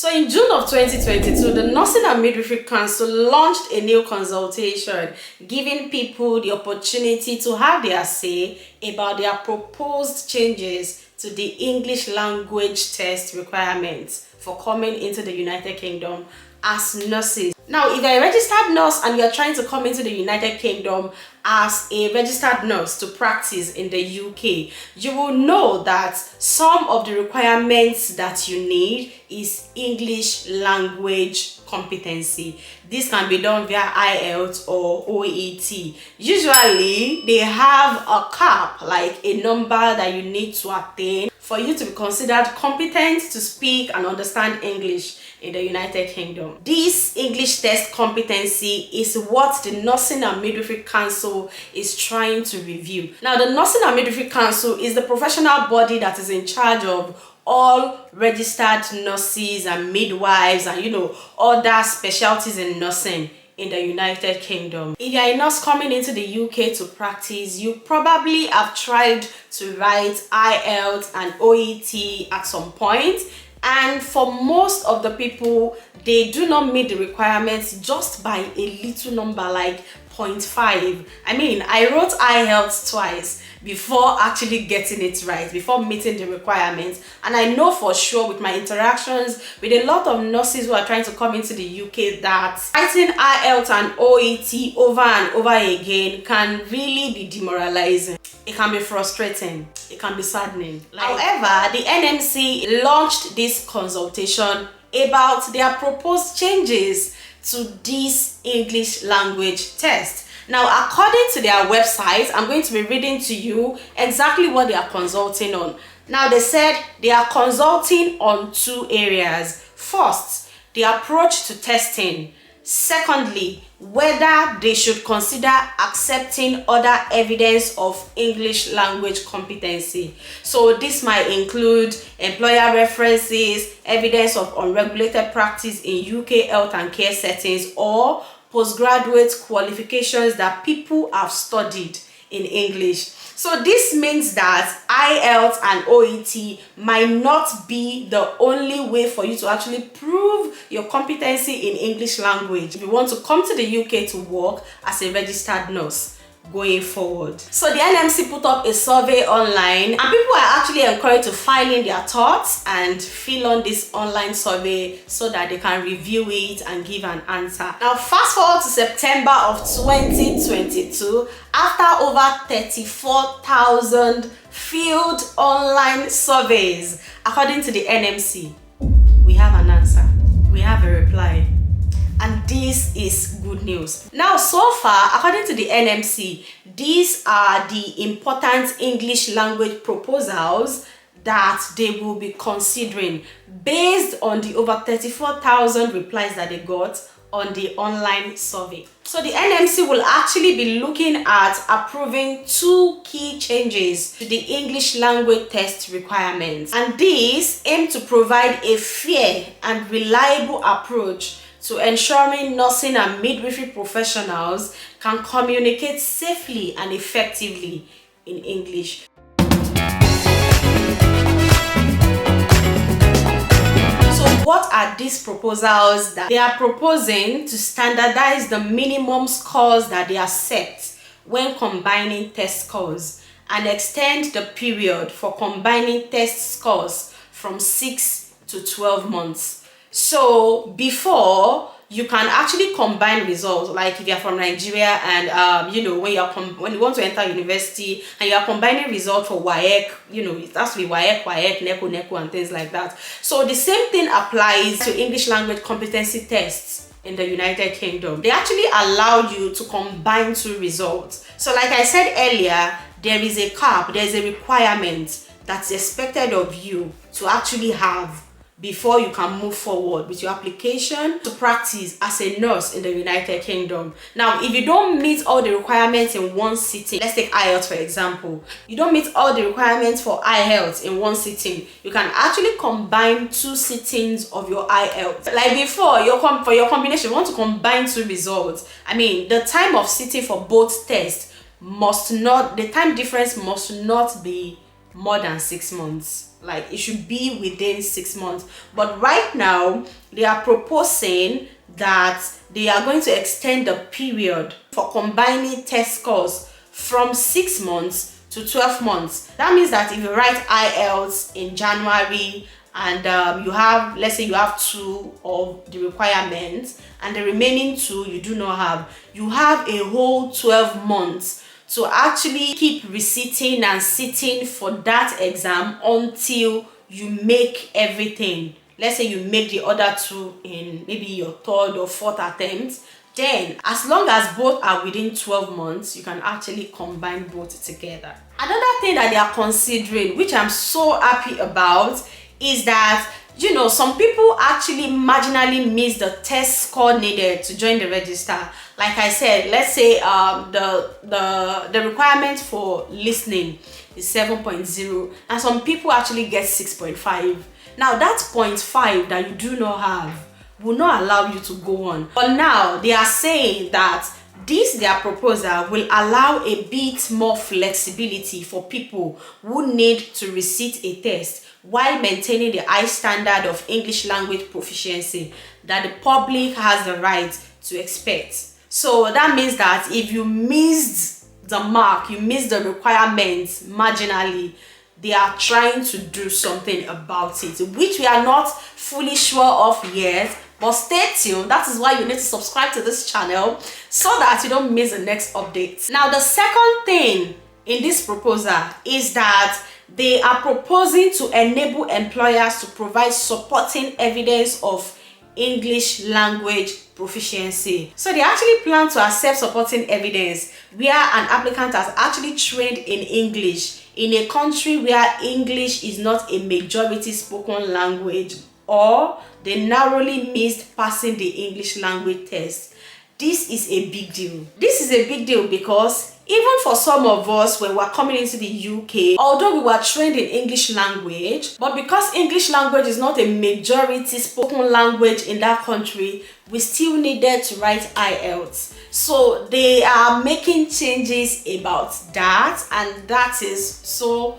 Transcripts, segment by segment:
So in June of 2022, the Nursing and Midwifery Council launched a new consultation, giving people the opportunity to have their say about their proposed changes to the English language test requirements for coming into the United Kingdom as nurses. Now, if you're a registered nurse and you're trying to come into the United Kingdom as a registered nurse to practice in the UK, you will know that some of the requirements that you need is English language competency. This can be done via ielts or OET. Usually, they have a cap, like a number that you need to attain for you to be considered competent to speak and understand English in the United Kingdom. This English test competency is what the Nursing and Midwifery Council is trying to review. Now, the Nursing and Midwifery Council is the professional body that is in charge of all registered nurses and midwives and other specialties in nursing in the United Kingdom. If you're a nurse coming into the UK to practice, you probably have tried to write ielts and OET at some point. And for most of the people, they do not meet the requirements just by a little number like 0.5. I mean, I wrote ielts twice before actually getting it right, before meeting the requirements. And I know for sure with my interactions with a lot of nurses who are trying to come into the UK that writing ielts and OET over and over again can really be demoralizing. It can be frustrating. It can be saddening. However, the NMC launched this consultation about their proposed changes to this English language test. Now, according to their website, I'm going to be reading to you exactly what they are consulting on. Now, they said they are consulting on two areas. First, the approach to testing. Secondly, whether they should consider accepting other evidence of English language competency. So this might include employer references, evidence of unregulated practice in UK health and care settings, or postgraduate qualifications that people have studied in English. So this means that ielts and OET might not be the only way for you to actually prove your competency in English language if you want to come to the UK to work as a registered nurse going forward. So the NMC put up a survey online, and people are actually encouraged to file in their thoughts and fill on this online survey so that they can review it and give an answer. Now, fast forward to September of 2022, after over 34,000 filled online surveys, according to the NMC, we have an answer. We have a reply. And this is good news. Now, so far, according to the NMC, these are the important English language proposals that they will be considering based on the over 34,000 replies that they got on the online survey. So the NMC will actually be looking at approving two key changes to the English language test requirements. And these aim to provide a fair and reliable approach to ensuring nursing and midwifery professionals can communicate safely and effectively in English. So what are these proposals that they are proposing? To standardize the minimum scores that they accept when combining test scores and extend the period for combining test scores from 6 to 12 months. So before, you can actually combine results, like if you're from Nigeria and when you want to enter university and you are combining results for WAEC, it has to be WAEC, NECO, and things like that. So the same thing applies to English language competency tests in the United Kingdom. They actually allow you to combine two results. So like I said earlier, there is a cap, there's a requirement that's expected of you to actually have before you can move forward with your application to practice as a nurse in the United Kingdom. Now, if you don't meet all the requirements in one sitting, let's take IELTS for example, you don't meet all the requirements for IELTS in one sitting, you can actually combine two sittings of your IELTS. Like before, for your combination, you want to combine two results. I mean, the time of sitting for both tests the time difference must not be more than 6 months. Like it should be within 6 months. But right now, they are proposing that they are going to extend the period for combining test scores from 6 months to 12 months. That means that if you write IELTS in January and you have, let's say you have 2 of the requirements and the remaining 2 you do not have, you have a whole 12 months to actually keep reciting and sitting for that exam until you make everything. Let's say you make the other 2 in maybe your 3rd or 4th attempt. Then, as long as both are within 12 months, you can actually combine both together. Another thing that they are considering, which I'm so happy about, is that, you know, some people actually marginally miss the test score needed to join the register. Like I said, let's say the requirement for listening is 7.0 and some people actually get 6.5. Now that 0.5 that you do not have will not allow you to go on. But now they are saying that their proposal will allow a bit more flexibility for people who need to recite a test while maintaining the high standard of English language proficiency that the public has the right to expect. So that means that if you missed the mark, you missed the requirements marginally, they are trying to do something about it, which we are not fully sure of yet. But stay tuned. That is why you need to subscribe to this channel so that you don't miss the next update. Now, the second thing in this proposal is that they are proposing to enable employers to provide supporting evidence of English language proficiency. So they actually plan to accept supporting evidence where an applicant has actually trained in English in a country where English is not a majority spoken language, or they narrowly missed passing the English language test. This is a big deal. This is a big deal because even for some of us when we're coming into the UK, although we were trained in English language, but because English language is not a majority spoken language in that country, we still needed to write IELTS. So they are making changes about that, and that is so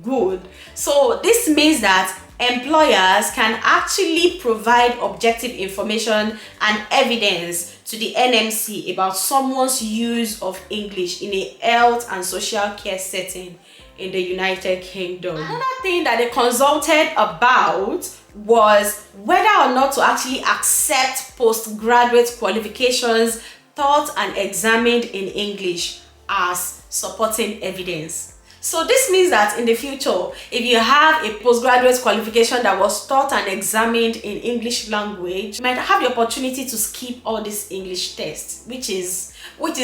good. So this means that employers can actually provide objective information and evidence to the NMC about someone's use of English in a health and social care setting in the United Kingdom. Another thing that they consulted about was whether or not to actually accept postgraduate qualifications taught and examined in English as supporting evidence. So this means that in the future, if you have a postgraduate qualification that was taught and examined in English language, you might have the opportunity to skip all these English tests, which is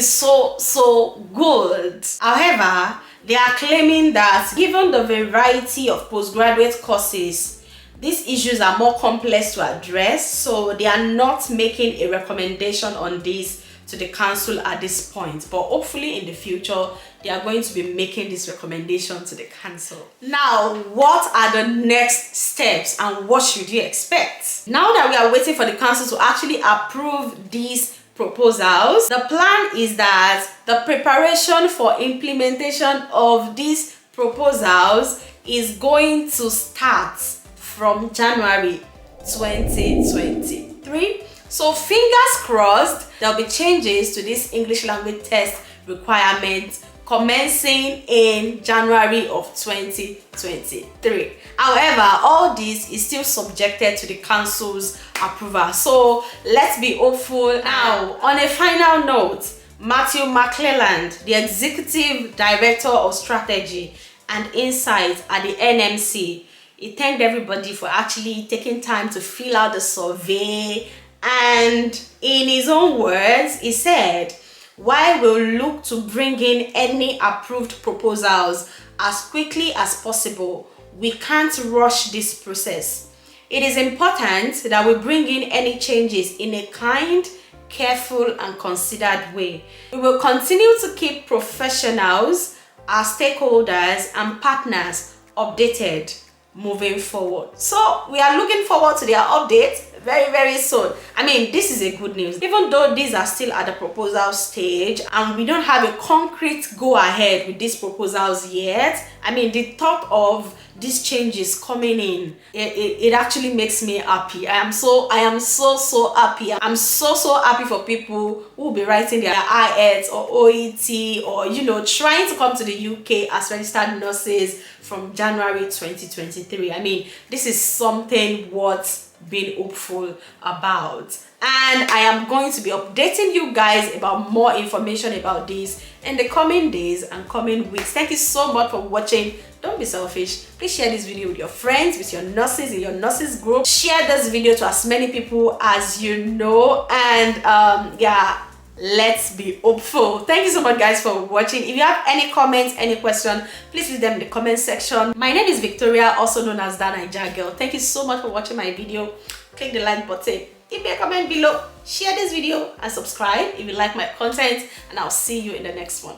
so good. However, they are claiming that given the variety of postgraduate courses, these issues are more complex to address, so they are not making a recommendation on this to the council at this point, but hopefully in the future they are going to be making this recommendation to the council. Now, what are the next steps and what should you expect? Now that we are waiting for the council to actually approve these proposals, the plan is that the preparation for implementation of these proposals is going to start from January 2023. So fingers crossed, there'll be changes to this English language test requirement commencing in January of 2023. However, all this is still subjected to the council's approval. So let's be hopeful. Now, on a final note, Matthew McClelland, the Executive Director of Strategy and Insight at the NMC, he thanked everybody for actually taking time to fill out the survey. And in his own words, he said, while we'll look to bring in any approved proposals as quickly as possible, we can't rush this process. It is important that we bring in any changes in a kind, careful, and considered way. We will continue to keep professionals, our stakeholders, and partners updated moving forward. So we are looking forward to their update very, very soon. I mean, this is a good news. Even though these are still at the proposal stage and we don't have a concrete go ahead with these proposals yet, I mean, the thought of these changes coming in, it actually makes me happy. I am so happy. I'm so happy for people who will be writing their ielts or OET, or you know, trying to come to the UK as registered nurses from January 2023. I mean, this is something worth being hopeful about, and I am going to be updating you guys about more information about this in the coming days and coming weeks. Thank you so much for watching. Don't be selfish. Please share this video with your friends, with your nurses, in your nurses group. Share this video to as many people as you know, and yeah, let's be hopeful. Thank you so much guys for watching. If you have any comments, any question, please leave them in the comment section. My name is Victoria, also known as datnaijagirl. Thank you so much for watching my video. Click the like button, leave me a comment below, share this video and subscribe if you like my content, and I'll see you in the next one.